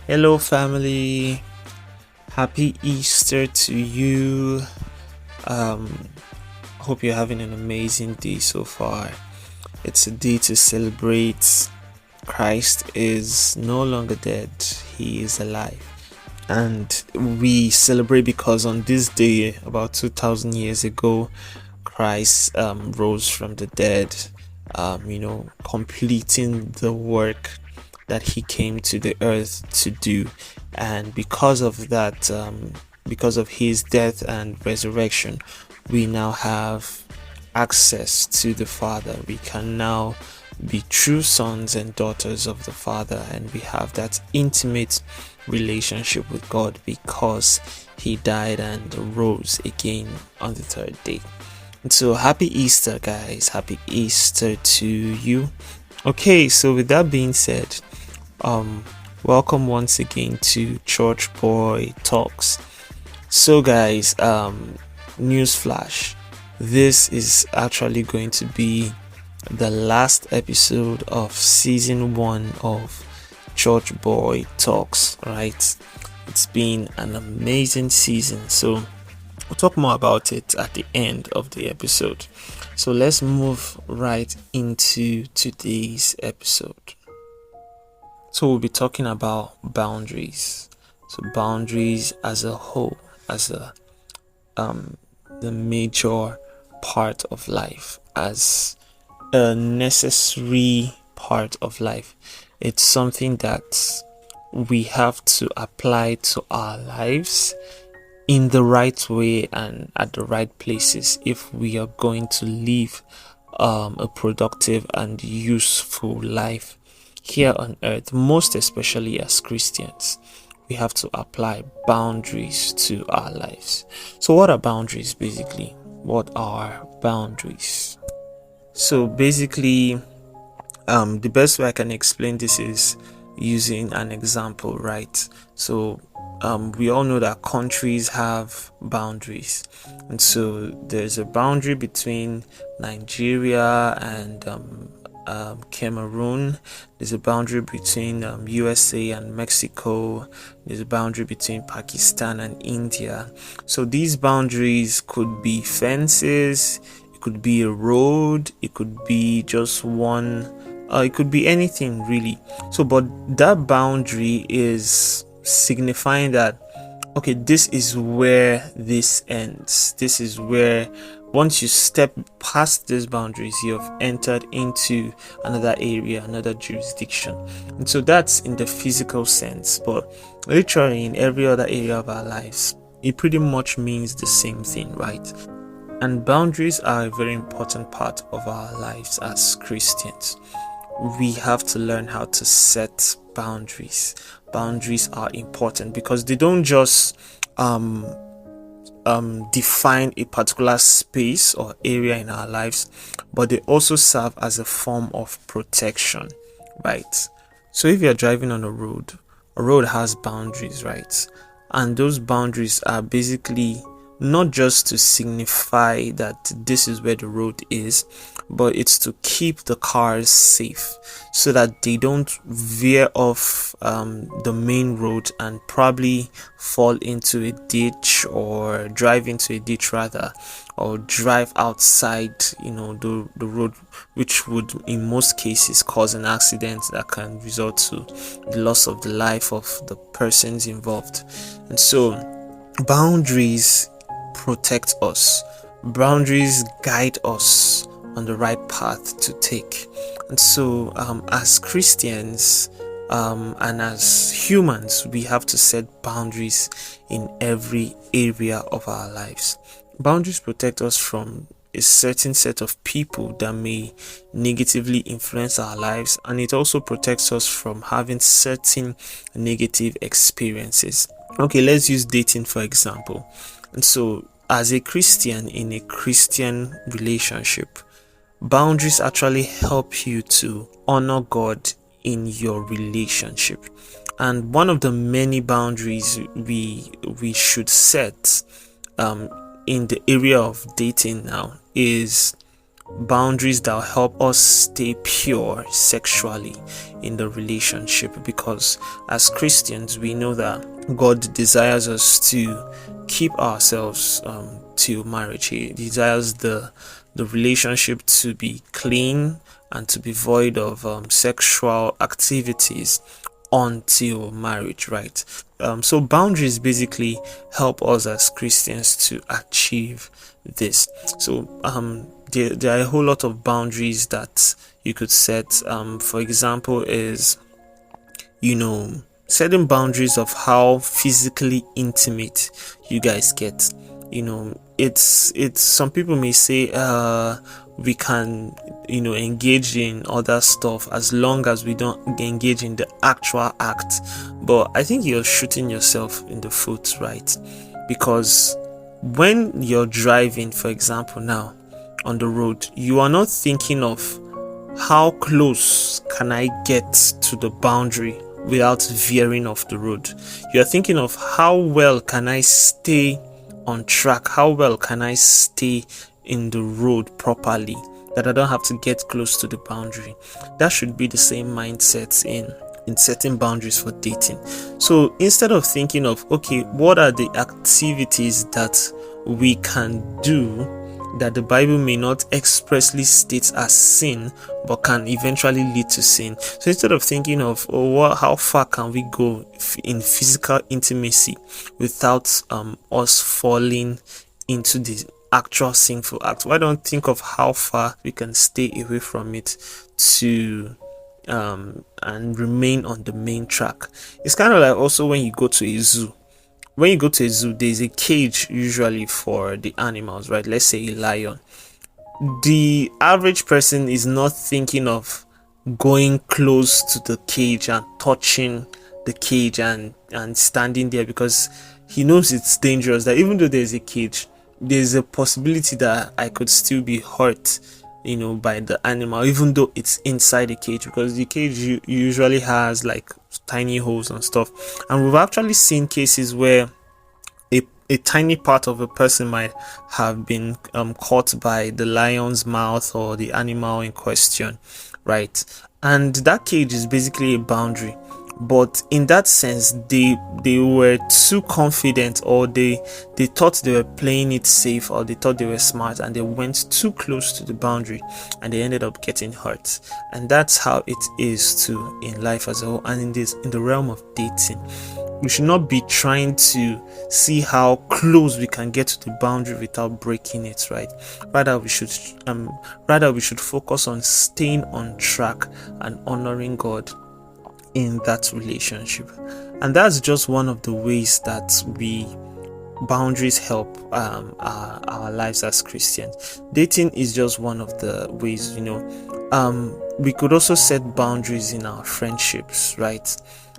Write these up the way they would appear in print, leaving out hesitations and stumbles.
Hello, family. Happy Easter to you. Um, Hope you're having an amazing day so far. It's a day to celebrate. Christ is no longer dead, he is alive. And we celebrate because on this day, about 2000 years ago, Christ rose from the dead, completing the work that he came to the earth to do. And because of that, because of his death and resurrection, we now have access to the Father. We can now be true sons and daughters of the Father, and we have that intimate relationship with God because he died and rose again on the third day. And so happy Easter, guys. Happy Easter to you. Okay, so with that being said, welcome once again to Church Boy Talks. So guys, news flash, this is actually going to be the last episode of season 1 of Church Boy Talks, right? It's been an amazing season, so we'll talk more about it at the end of the episode. So let's move right into today's episode. So we'll be talking about boundaries. So boundaries as a whole, as the major part of life, as a necessary part of life. It's something that we have to apply to our lives in the right way and at the right places if we are going to live a productive and useful life here on earth, most especially as Christians. We have to apply boundaries to our lives. So what are boundaries basically? What are boundaries? So basically, the best way I can explain this is using an example, right? So we all know that countries have boundaries, and so there's a boundary between Nigeria and Cameroon. There's a boundary between USA and Mexico. There's a boundary between Pakistan and India. So these boundaries could be fences, it could be a road, it could be just one, it could be anything really. So but that boundary is signifying that, okay, this is where this ends. This is where, once you step past these boundaries, you have entered into another area, another jurisdiction. And so that's in the physical sense, but literally in every other area of our lives, it pretty much means the same thing, right? And boundaries are a very important part of our lives as Christians. We have to learn how to set boundaries. Boundaries are important because they don't just define a particular space or area in our lives, but they also serve as a form of protection, right? So if you're driving on a road has boundaries, right? And those boundaries are basically not just to signify that this is where the road is, but it's to keep the cars safe so that they don't veer off the main road and probably fall into a ditch, or drive into a ditch rather, or drive outside the road, which would in most cases cause an accident that can result to the loss of the life of the persons involved. And so boundaries protect us. Boundaries guide us on the right path to take. And so as Christians and as humans, we have to set boundaries in every area of our lives. Boundaries protect us from a certain set of people that may negatively influence our lives, and it also protects us from having certain negative experiences. Okay, let's use dating for example. And so as a Christian in a Christian relationship, boundaries actually help you to honor God in your relationship. And one of the many boundaries we should set in the area of dating now is boundaries that help us stay pure sexually in the relationship, because as Christians we know that God desires us to keep ourselves till marriage. He desires the relationship to be clean and to be void of sexual activities until marriage, right? So boundaries basically help us as Christians to achieve this. So there are a whole lot of boundaries that you could set. For example, is setting boundaries of how physically intimate you guys get. It's some people may say we can engage in other stuff as long as we don't engage in the actual act, but I think you're shooting yourself in the foot, right? Because when you're driving, for example, now on the road, you are not thinking of how close can I get to the boundary without veering off the road. You're thinking of how well can I stay on track, how well can I stay in the road properly, that I don't have to get close to the boundary. That should be the same mindset in setting boundaries for dating. So instead of thinking of, okay, what are the activities that we can do that the Bible may not expressly state as sin, but can eventually lead to sin. So instead of thinking of, how far can we go in physical intimacy without us falling into the actual sinful act, why don't think of how far we can stay away from it to and remain on the main track. It's kind of like also when you go to a zoo. When you go to a zoo, there's a cage usually for the animals, right? Let's say a lion. The average person is not thinking of going close to the cage and touching the cage and standing there, because he knows it's dangerous, that even though there's a cage, there's a possibility that I could still be hurt by the animal, even though it's inside the cage, because the cage usually has like tiny holes and stuff. And we've actually seen cases where a tiny part of a person might have been caught by the lion's mouth or the animal in question, right? And that cage is basically a boundary. But in that sense, they were too confident, or they thought they were playing it safe, or they thought they were smart, and they went too close to the boundary and they ended up getting hurt. And that's how it is too in life as a whole, and in the realm of dating. We should not be trying to see how close we can get to the boundary without breaking it, right? Rather we should focus on staying on track and honoring God in that relationship. And that's just one of the ways that boundaries help our lives as Christians. Dating is just one of the ways. We could also set boundaries in our friendships, right?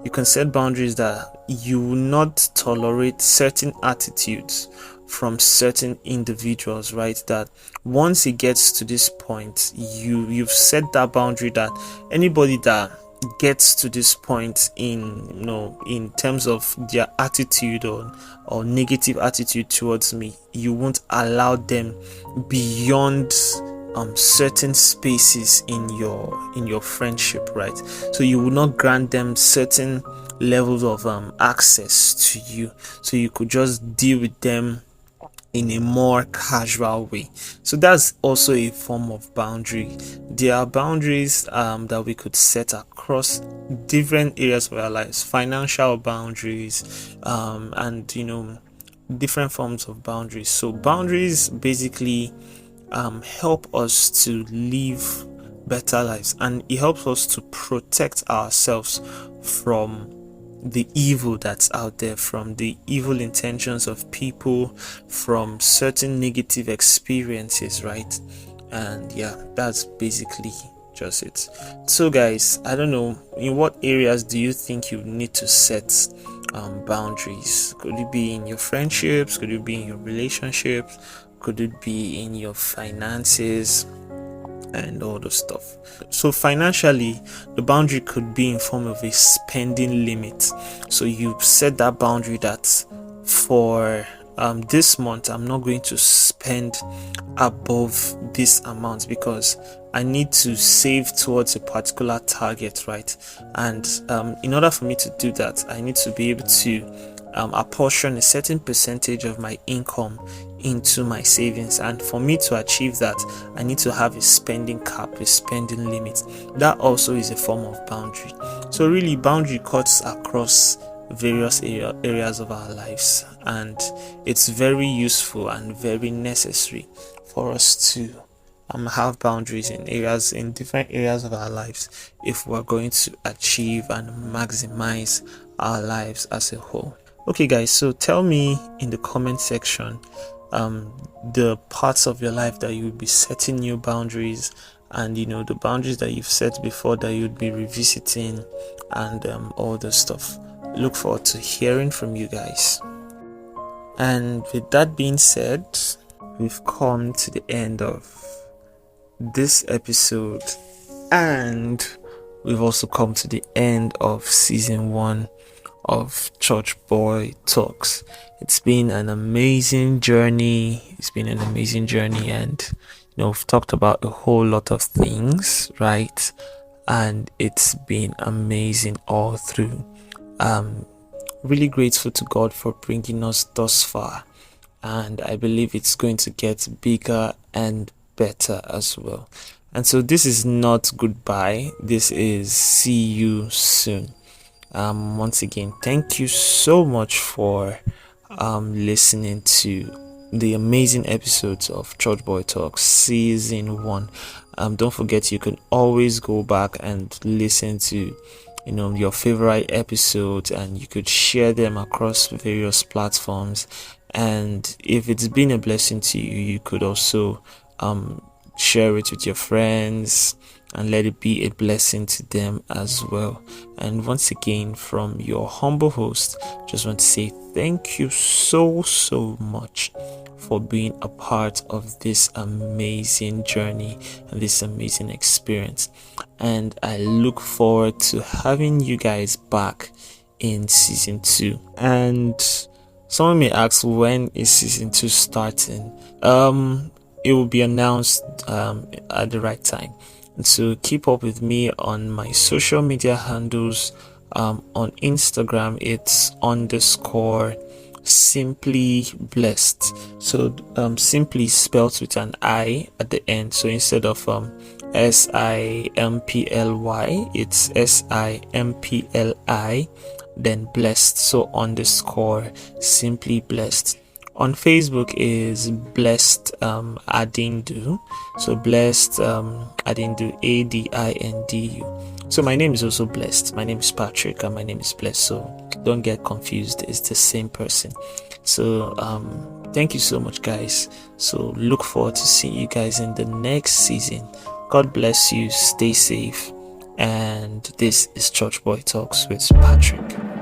You can set boundaries that you will not tolerate certain attitudes from certain individuals, right? That once it gets to this point, you've set that boundary that anybody that gets to this point in terms of their attitude or negative attitude towards me, you won't allow them beyond certain spaces in your friendship, right? So you will not grant them certain levels of access to you, so you could just deal with them in a more casual way. So that's also a form of boundary. There are boundaries that we could set across different areas of our lives, financial boundaries, and different forms of boundaries. So boundaries basically help us to live better lives, and it helps us to protect ourselves from the evil that's out there, from the evil intentions of people, from certain negative experiences, right? And yeah, that's basically just it. So guys, I don't know, in what areas do you think you need to set boundaries? Could it be in your friendships? Could it be in your relationships? Could it be in your finances and all the stuff? So financially, the boundary could be in form of a spending limit. So you set that boundary that for this month I'm not going to spend above this amount, because I need to save towards a particular target, right? And in order for me to do that, I need to be able to apportion a certain percentage of my income into my savings. And for me to achieve that, I need to have a spending cap, a spending limit. That also is a form of boundary. So really, boundary cuts across various areas of our lives, and it's very useful and very necessary for us to have boundaries in different areas of our lives if we're going to achieve and maximize our lives as a whole. Okay guys, so tell me in the comment section the parts of your life that you would be setting new boundaries, and the boundaries that you've set before that you'd be revisiting, and all the stuff. Look forward to hearing from you guys. And with that being said, we've come to the end of this episode, and we've also come to the end of season 1 of Church Boy Talks. It's been an amazing journey. And we've talked about a whole lot of things, right? And it's been amazing all through. Really grateful to God for bringing us thus far, and I believe it's going to get bigger and better as well. And so this is not goodbye, this is see you soon. Once again, thank you so much for listening to the amazing episodes of Church Boy Talks season 1. Don't forget, you can always go back and listen to your favorite episodes, and you could share them across various platforms. And if it's been a blessing to you, you could also share it with your friends and let it be a blessing to them as well. And once again, from your humble host, just want to say thank you so much for being a part of this amazing journey and this amazing experience. And I look forward to having you guys back in season 2. And someone may ask, when is season 2 starting? It will be announced at the right time. And so keep up with me on my social media handles. On Instagram, it's _simply blessed. So simply spelled with an I at the end. So instead of SIMPLY, it's SIMPLI, then blessed. So _simply blessed. On Facebook is Blessed Adindu. So Blessed Adindu, ADINDU. So my name is also Blessed. My name is Patrick and my name is Blessed. So don't get confused. It's the same person. So thank you so much, guys. So look forward to seeing you guys in the next season. God bless you. Stay safe. And this is Church Boy Talks with Patrick.